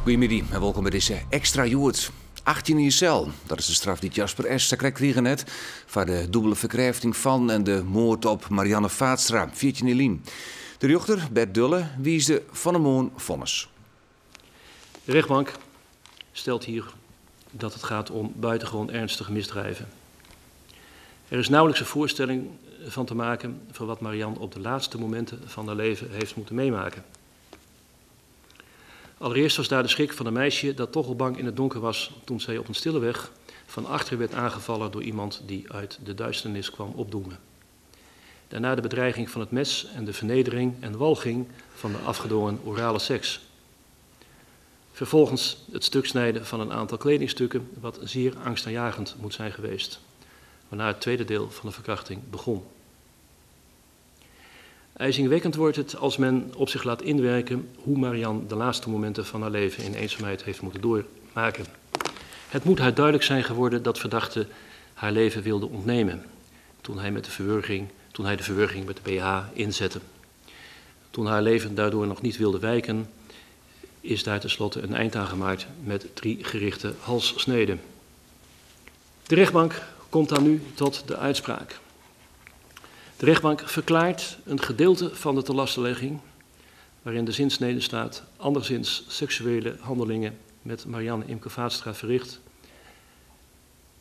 Goedemiddag en welkom bij deze extra joert. 18 in je cel, dat is de straf die Jasper S. kreeg net voor de dubbele verkrijfting van en de moord op Marianne Vaatstra, 14 in Lien. De rechter Bert Dulle wiesde van een moon vonnis. De rechtbank stelt hier dat het gaat om buitengewoon ernstige misdrijven. Er is nauwelijks een voorstelling van te maken van wat Marianne op de laatste momenten van haar leven heeft moeten meemaken. Allereerst was daar de schrik van een meisje dat toch al bang in het donker was toen zij op een stille weg van achteren werd aangevallen door iemand die uit de duisternis kwam opdoemen. Daarna de bedreiging van het mes en de vernedering en walging van de afgedwongen orale seks. Vervolgens het stuk snijden van een aantal kledingstukken wat zeer angstaanjagend moet zijn geweest, waarna het tweede deel van de verkrachting begon. IJzingwekkend wordt het als men op zich laat inwerken hoe Marianne de laatste momenten van haar leven in eenzaamheid heeft moeten doormaken. Het moet haar duidelijk zijn geworden dat verdachte haar leven wilde ontnemen toen hij de verwurging met de BH inzette. Toen haar leven daardoor nog niet wilde wijken, is daar tenslotte een eind aan gemaakt met 3 gerichte halssneden. De rechtbank komt dan nu tot de uitspraak. De rechtbank verklaart een gedeelte van de telastenlegging, waarin de zinsnede staat, anderszins seksuele handelingen met Marianne Imke Vaatstra verricht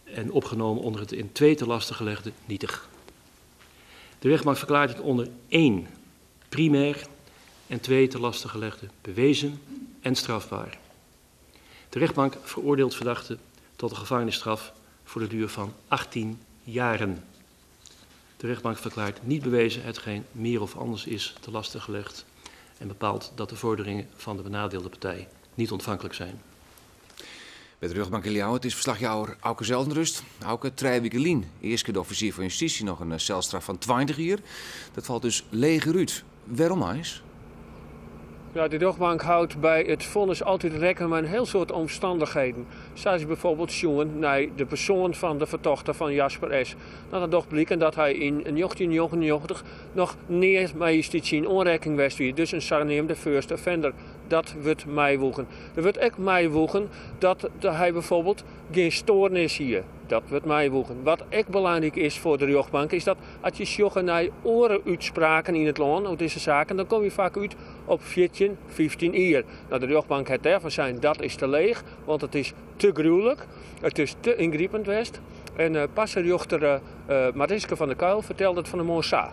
en opgenomen onder het in 2 te lasten gelegde nietig. De rechtbank verklaart het onder 1 primair en 2 te lasten gelegde bewezen en strafbaar. De rechtbank veroordeelt verdachte tot een gevangenisstraf voor de duur van 18 jaren. De rechtbank verklaart niet bewezen hetgeen meer of anders is te laste gelegd en bepaalt dat de vorderingen van de benadeelde partij niet ontvankelijk zijn. Bij de rechtbank in Ljouwen, het is verslagjouwer Auke Zeldenrust. Auke, 3 weken Lien, eerst keer de officier van justitie, nog een celstraf van 20 jaar. Dat valt dus leger uit. Waarom is? Ja, de rechtbank houdt bij het vonnis altijd rekening met een heel soort omstandigheden. Zoals bijvoorbeeld jongen naar de persoon van de verdachte van Jasper S. Dat het toch blijkt dat hij in 1999 nog niet met in onrekening was. Dus een zogenaamde first offender. Dat wordt meewoegen. Er wordt ook meewoegen dat hij bijvoorbeeld geen stoornis hier. Dat wordt meewoegen. Wat ook belangrijk is voor de rechtbank is dat als je zoekt naar orenuitspraken in het land over deze zaken, dan kom je vaak uit op 14, 15 jaar. Nou, de rechtbank heeft daarvan zijn dat is te leeg, want het is te gruwelijk, het is te ingrijpend geweest. En passerjochter Mariske van der Kuil vertelde het van de Monsa.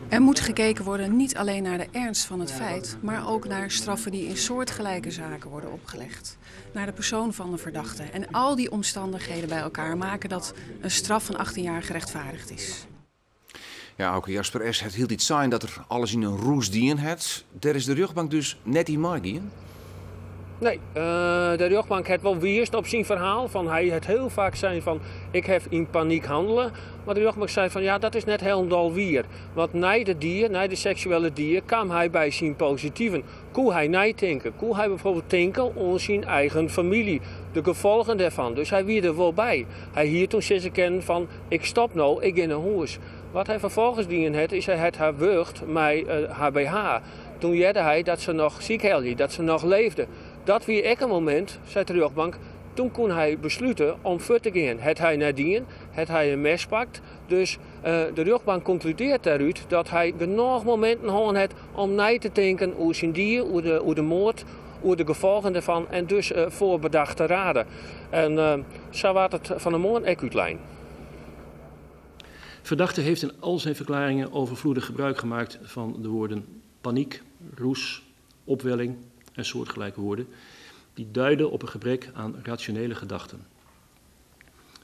Er moet gekeken worden niet alleen naar de ernst van het feit, maar ook naar straffen die in soortgelijke zaken worden opgelegd. Naar de persoon van de verdachte. En al die omstandigheden bij elkaar maken dat een straf van 18 jaar gerechtvaardigd is. Ja, ook Jasper S. Het hield iets zijn dat er alles in een roes dien had. Daar is de rechtbank dus net in margien. Nee, de rechtbank heeft wel weerst op zijn verhaal. Van hij het heel vaak zijn van ik heb in paniek handelen. Maar de rechtbank zei van ja, dat is net helemaal weer. Want na de seksuele dier, kwam hij bij zijn positieven. Kon hij nadenken. Kon hij bijvoorbeeld denken aan zijn eigen familie. De gevolgen daarvan. Dus hij wie er wel bij. Hij hier toen ze kennen van ik stop nou, ik in een huis. Wat hij vervolgens dienen had, is hij het haar wurgt met haar BH. Toen jette hij dat ze nog ziek hield, dat ze nog leefde. Dat weer ook een moment, zei de rechtbank, toen kon hij besluiten om voor te gaan. Het hij nadien, het hij een mes pakt. Dus de rechtbank concludeert daaruit dat hij genoeg momenten gehad heeft om na te denken over zijn dier, over de moord, over de gevolgen ervan en dus voorbedacht te raden. En zo was het van de morgen ook uitlijn. Verdachte heeft in al zijn verklaringen overvloedig gebruik gemaakt van de woorden paniek, roes, opwelling en soortgelijke woorden, die duiden op een gebrek aan rationele gedachten.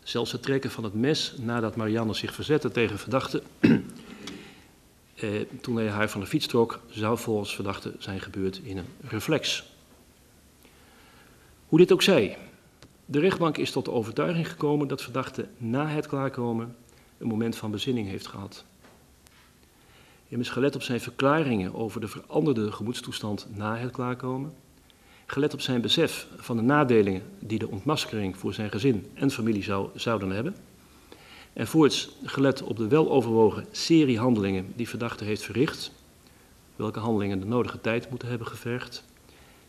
Zelfs het trekken van het mes nadat Marianne zich verzette tegen verdachte, toen hij haar van de fiets trok, zou volgens verdachte zijn gebeurd in een reflex. Hoe dit ook zij, de rechtbank is tot de overtuiging gekomen dat verdachte na het klaarkomen een moment van bezinning heeft gehad. Immers gelet op zijn verklaringen over de veranderde gemoedstoestand na het klaarkomen, gelet op zijn besef van de nadelingen die de ontmaskering voor zijn gezin en familie zouden hebben, en voorts gelet op de weloverwogen serie handelingen die verdachte heeft verricht, welke handelingen de nodige tijd moeten hebben gevergd,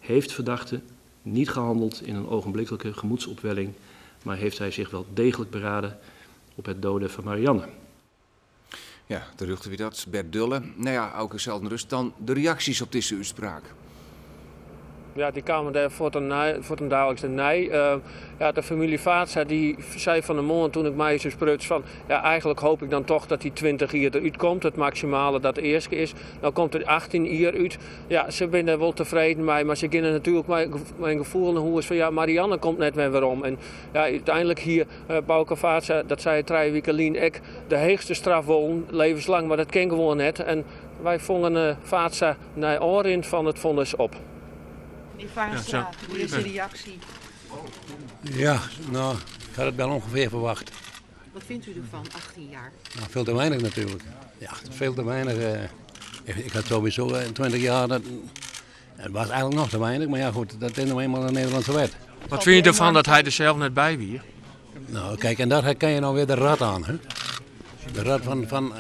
heeft verdachte niet gehandeld in een ogenblikkelijke gemoedsopwelling, maar heeft hij zich wel degelijk beraden op het doden van Marianne. Ja, de ruchten wie dat, Bert Dulle. Nou ja, ook zelden rust dan de reacties op deze uitspraak. Ja, die kwamen daar voor een dagelijkse nee. Ja, de familie Vaatstra die zei van de morgen toen ik mij zo spruts van... Ja, eigenlijk hoop ik dan toch dat die 20 jaar eruit komt. Het maximale dat de eerste is. Dan komt er 18 jaar uit. Ja, ze zijn er wel tevreden mee. Maar ze kennen natuurlijk mijn gevoel naar hoe is van... Ja, Marianne komt net weer waarom. En ja, uiteindelijk hier, Bouke Vaatstra, dat zei 3 weken lien ik... De heegste straf wil levenslang, maar dat ken gewoon net. En wij vonden Vaatstra naar oren van het vonnis op. Die Vaatstra, hoe is de reactie? Ja, nou, ik had het wel ongeveer verwacht. Wat vindt u ervan, 18 jaar? Nou, veel te weinig natuurlijk. Ja, veel te weinig. Ik had sowieso 20 jaar, het was eigenlijk nog te weinig, maar ja goed, dat is nou eenmaal de Nederlandse wet. Wat vind je ervan dat hij er zelf net bij wie? Nou kijk, en daar kan je nou weer de rat aan. Hè? De rat van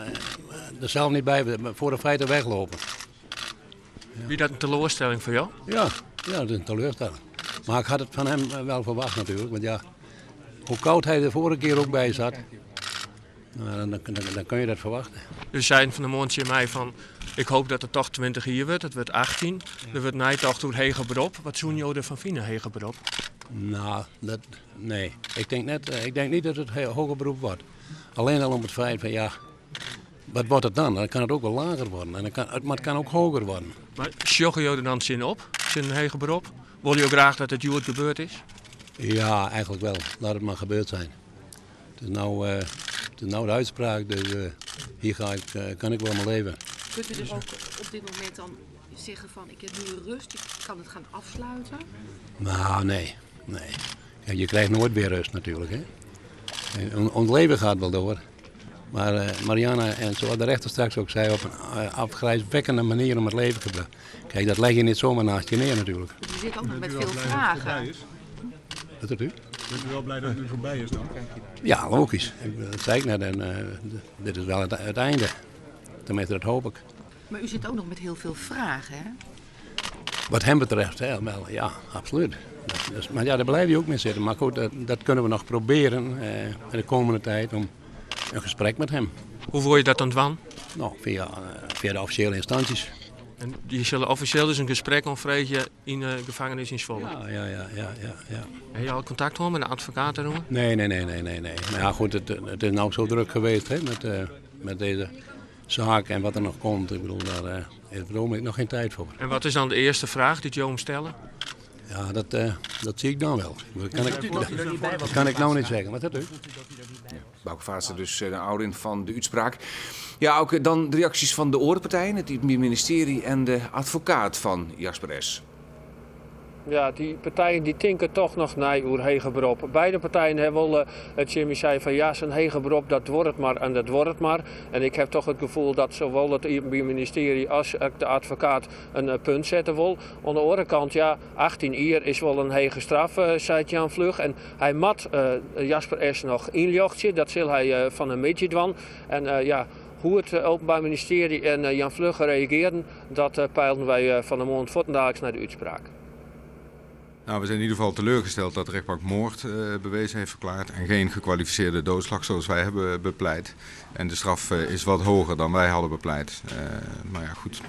er zelf niet bij, voor de feiten weglopen. Ja. Wie dat een teleurstelling voor jou? Ja, dat is een teleurstelling. Maar ik had het van hem wel verwacht natuurlijk. Want ja, hoe koud hij de vorige keer ook bij zat, nou, dan kun je dat verwachten. Dus zijn van de mondje in mij van, ik hoop dat het toch 20 jaar wordt, het wordt 18. Er wordt niet toch door heger beroep. Wat zoen jullie ervan vinden, heger beroep? Nou, nee. Ik denk niet dat het hoger beroep wordt. Alleen al om het feit van ja, wat wordt het dan? Dan kan het ook wel lager worden, maar het kan ook hoger worden. Maar sjoggen jullie er dan zin op, zin een heger beroep? Wil je ook graag dat het juist gebeurd is? Ja, eigenlijk wel. Laat het maar gebeurd zijn. Het is nou de uitspraak, dus hier kan ik wel mijn leven. Kunt u dus ook op dit moment dan zeggen van ik heb nu rust, ik kan het gaan afsluiten? Nou, nee. Kijk, je krijgt nooit weer rust natuurlijk. Hè? Ons leven gaat wel door. Maar Marianne, en zoals de rechter straks ook zei, op een afgrijswekkende manier om het leven te brengen. Kijk, dat leg je niet zomaar naast je neer natuurlijk. U zit ook nog met veel vragen. Wat doet u? Bent u wel blij dat het nu voorbij is dan? Ja, logisch. Dat zei ik net. En, dit is wel het einde. Tenminste, dat hoop ik. Maar u zit ook nog met heel veel vragen, hè? Wat hem betreft, hè, wel, ja, absoluut. Maar ja, daar blijf je ook mee zitten. Maar goed, dat kunnen we nog proberen in de komende tijd om een gesprek met hem. Hoe wil je dat dan doen? Nou, via de officiële instanties. En die zullen officieel dus een gesprek onvrede in de gevangenis in Zwolle? Ja. Heb je al contact gehad met een advocaat daarover? Nee. Maar ja, goed, het is nou zo druk geweest hè, met deze zaak en wat er nog komt. Ik bedoel, daar is er nog geen tijd voor. En wat is dan de eerste vraag die je hem stellen? Ja, dat zie ik dan wel. Dat kan ik nou niet zeggen. Wat dat u? Bouke Vaatstra dus de ouder van de uitspraak. Ja, ook dan de reacties van de orenpartijen, het ministerie en de advocaat van Jasper S. Ja, die partijen die tinken toch nog naar oer heger beroep. Beide partijen hebben wel, Jimmy zei van ja, zo'n heger beroep, dat wordt het maar en dat wordt het maar. En ik heb toch het gevoel dat zowel het ministerie als de advocaat een punt zetten wil. Aan de andere kant, ja, 18 jaar is wel een hege straf, zei Jan Vlug. En hij mat Jasper S. nog injochtje, dat zal hij van een beetje doen. En ja... Hoe het Openbaar Ministerie en Jan Vlug reageren, dat peilden wij van de morgen voortdaags naar de uitspraak. Nou, we zijn in ieder geval teleurgesteld dat de rechtbank moord bewezen heeft verklaard en geen gekwalificeerde doodslag zoals wij hebben bepleit. En de straf is wat hoger dan wij hadden bepleit. Maar ja, goed,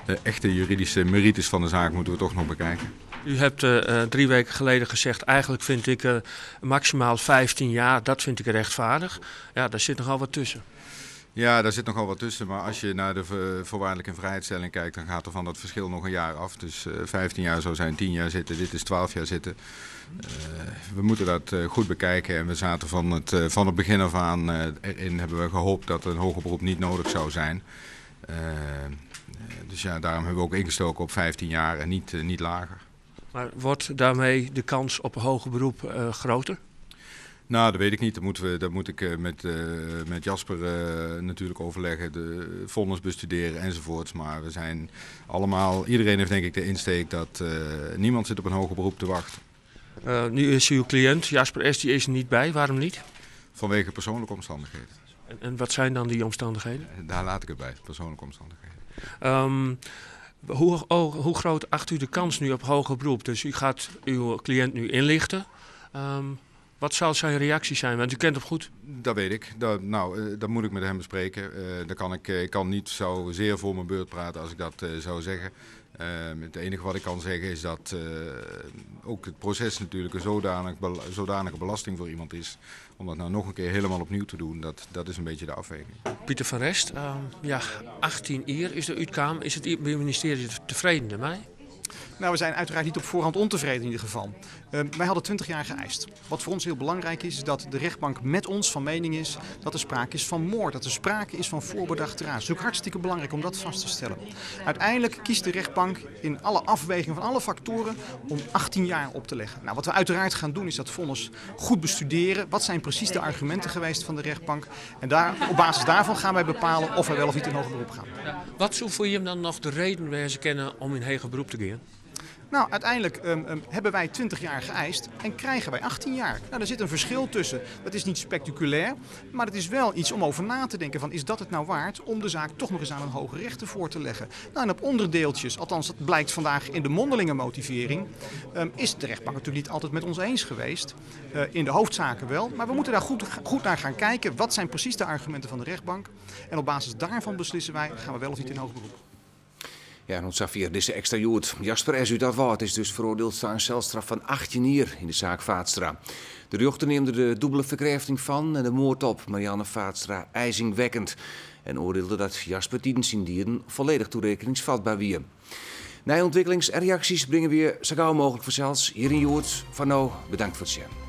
de echte juridische merites van de zaak moeten we toch nog bekijken. U hebt 3 weken geleden gezegd, eigenlijk vind ik maximaal 15 jaar, dat vind ik rechtvaardig. Ja, daar zit nogal wat tussen. Ja, daar zit nogal wat tussen, maar als je naar de voorwaardelijke vrijheidstelling kijkt, dan gaat er van dat verschil nog een jaar af. Dus 15 jaar zou zijn 10 jaar zitten, dit is 12 jaar zitten. We moeten dat goed bekijken en we zaten van het begin af aan erin, hebben we gehoopt dat een hoger beroep niet nodig zou zijn. Dus ja, daarom hebben we ook ingestoken op 15 jaar en niet lager. Maar wordt daarmee de kans op een hoger beroep groter? Nou, dat weet ik niet. Dat moet ik met Jasper natuurlijk overleggen, de vonnis bestuderen enzovoorts. Maar we zijn allemaal, iedereen heeft denk ik de insteek dat niemand zit op een hoger beroep te wachten. Nu is uw cliënt, Jasper S., die is er niet bij. Waarom niet? Vanwege persoonlijke omstandigheden. En wat zijn dan die omstandigheden? Daar laat ik het bij, persoonlijke omstandigheden. Hoe groot acht u de kans nu op hoger beroep? Dus u gaat uw cliënt nu inlichten. Wat zal zijn reactie zijn? Want u kent hem goed. Dat weet ik. Dat moet ik met hem bespreken. Ik kan niet zo zeer voor mijn beurt praten als ik dat zou zeggen. Het enige wat ik kan zeggen is dat ook het proces natuurlijk een zodanige belasting voor iemand is. Om dat nou nog een keer helemaal opnieuw te doen, dat is een beetje de afweging. Pieter van Rest, 18 jaar is de uitkwam. Is het ministerie tevreden ermee? Nou, we zijn uiteraard niet op voorhand ontevreden in ieder geval. Wij hadden 20 jaar geëist. Wat voor ons heel belangrijk is dat de rechtbank met ons van mening is dat er sprake is van moord. Dat er sprake is van voorbedachte raad. Het is ook hartstikke belangrijk om dat vast te stellen. Uiteindelijk kiest de rechtbank in alle afwegingen van alle factoren om 18 jaar op te leggen. Nou, wat we uiteraard gaan doen is dat vonnis goed bestuderen. Wat zijn precies de argumenten geweest van de rechtbank? En op basis daarvan gaan wij bepalen of wij wel of niet in hoger beroep gaan. Wat zou voor je dan nog de reden wijzen kennen om in hoger beroep te gaan? Nou, uiteindelijk hebben wij 20 jaar geëist en krijgen wij 18 jaar. Nou, daar zit een verschil tussen. Dat is niet spectaculair, maar het is wel iets om over na te denken van is dat het nou waard om de zaak toch nog eens aan een hoger rechter voor te leggen. Nou, en op onderdeeltjes, althans dat blijkt vandaag in de mondelinge motivering, is de rechtbank natuurlijk niet altijd met ons eens geweest. In de hoofdzaken wel, maar we moeten daar goed naar gaan kijken. Wat zijn precies de argumenten van de rechtbank? En op basis daarvan beslissen wij, gaan we wel of niet in hoger beroep. Ja, en Xavier, deze extra jood. Jasper S. uit dat woord is dus veroordeeld tot een celstraf van 18 jaar in de zaak Vaatstra. De rechter neemde de dubbele verkrijfting van en de moord op Marianne Vaatstra ijzingwekkend. En oordeelde dat Jasper tijdens zijn dieren volledig toerekeningsvatbaar was. Na ontwikkelingsreacties brengen we zo gauw mogelijk vanzelfs hier in Joert. Van nou, bedankt voor het zien.